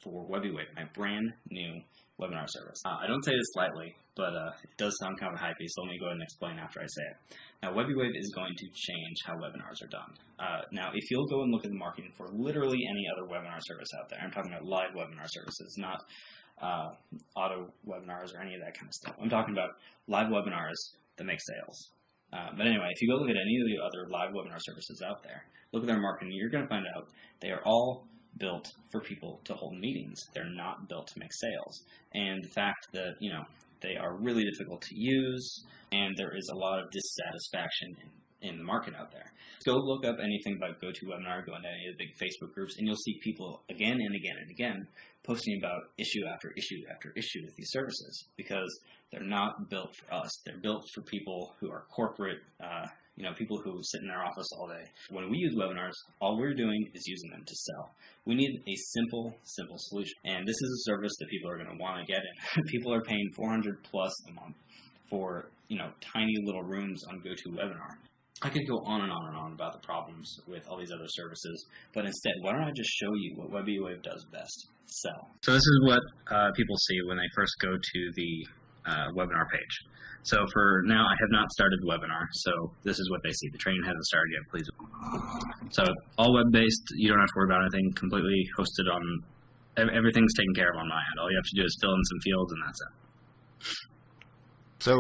for WebiWave, my brand new webinar service. I don't say this lightly, but it does sound kind of hypey, so let me go ahead and explain after I say it. Now, WebiWave is going to change how webinars are done. Now, if you'll go and look at the marketing for literally any other webinar service out there, I'm talking about live webinar services, not auto webinars or any of that kind of stuff. I'm talking about live webinars that make sales. But anyway, if you go look at any of the other live webinar services out there, look at their marketing, you're going to find out they are all built for people to hold meetings. They're not built to make sales. And the fact that, they are really difficult to use, and there is a lot of dissatisfaction in the market out there. Go look up anything about GoToWebinar, go into any of the big Facebook groups, and you'll see people again and again and again posting about issue after issue after issue with these services, because they're not built for us. They're built for people who are corporate, people who sit in their office all day. When we use webinars, all we're doing is using them to sell. We need a simple solution. And this is a service that people are going to want to get in. People are paying $400+ a month for, tiny little rooms on GoToWebinar. I could go on and on and on about the problems with all these other services, but instead, why don't I just show you what WebiWave does best? Sell. So this is what people see when they first go to the webinar page. So for now, I have not started the webinar, so this is what they see. The training hasn't started yet, please. So all web-based, you don't have to worry about anything, completely hosted on, everything's taken care of on my end. All you have to do is fill in some fields, and that's it. So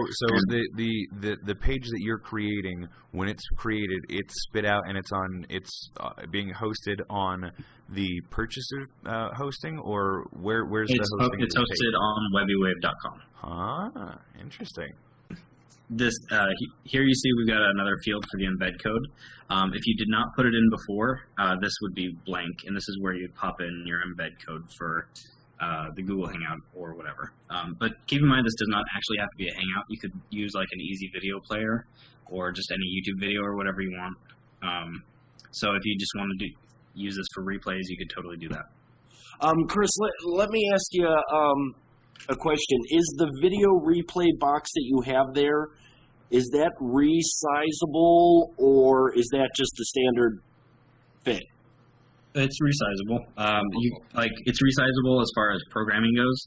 the page that you're creating, when it's created, it's spit out and it's being hosted on the purchaser hosting, or where's the hosting? It's hosted on WebiWave.com. Ah, interesting. This here you see we've got another field for the embed code. If you did not put it in before, this would be blank, and this is where you pop in your embed code for the Google Hangout or whatever. But keep in mind, this does not actually have to be a Hangout. You could use like an easy video player or just any YouTube video or whatever you want. So if you just want to use this for replays, you could totally do that. Chris, let me ask you a question. Is the video replay box that you have there, is that resizable, or is that just a standard fit? It's resizable. It's resizable as far as programming goes,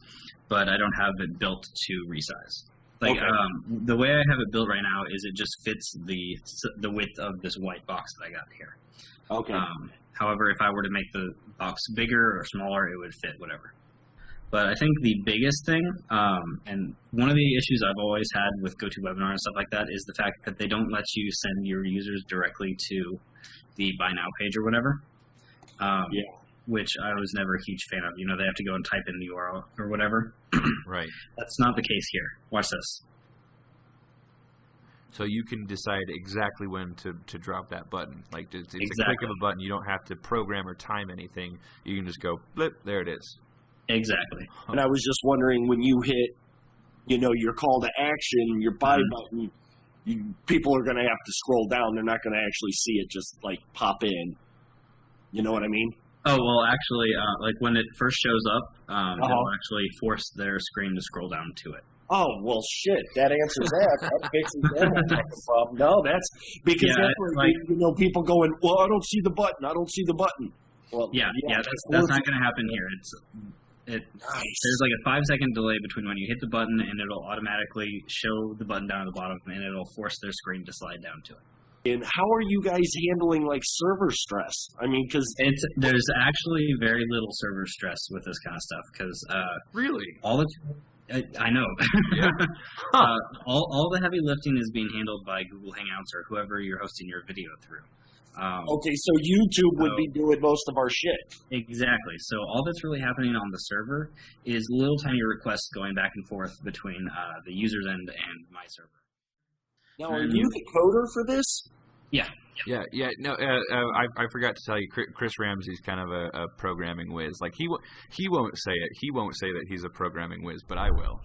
but I don't have it built to resize. The way I have it built right now is it just fits the width of this white box that I got here. Okay. However, if I were to make the box bigger or smaller, it would fit whatever. But I think the biggest thing, and one of the issues I've always had with GoToWebinar and stuff like that, is the fact that they don't let you send your users directly to the Buy Now page or whatever. Which I was never a huge fan of. They have to go and type in the URL or whatever. Right. That's not the case here. Watch this. So you can decide exactly when to drop that button. Like it's exactly. A click of a button. You don't have to program or time anything. You can just go, blip, there it is. Exactly. And I was just wondering, when you hit, your call to action, your buy button, people are going to have to scroll down. They're not going to actually see it just like pop in. You know what I mean? Oh, well, actually, when it first shows up, it'll actually force their screen to scroll down to it. Oh, well, shit. That answers that. That fixes that problem. No, that's because that's where, people going, well, I don't see the button. I don't see the button. Well, that's not going to happen here. Nice. There's like a 5-second delay between when you hit the button and it'll automatically show the button down at the bottom, and it'll force their screen to slide down to it. And how are you guys handling like server stress? I mean, because there's actually very little server stress with this kind of stuff. Because really, I know. Yeah. All the heavy lifting is being handled by Google Hangouts or whoever you're hosting your video through. Okay, so YouTube would be doing most of our shit. Exactly. So all that's really happening on the server is little tiny requests going back and forth between the user's end and my server. Now, are you the coder for this? Yeah. No, I forgot to tell you, Chris Ramsey's kind of a programming whiz. Like he won't say it. He won't say that he's a programming whiz, but I will.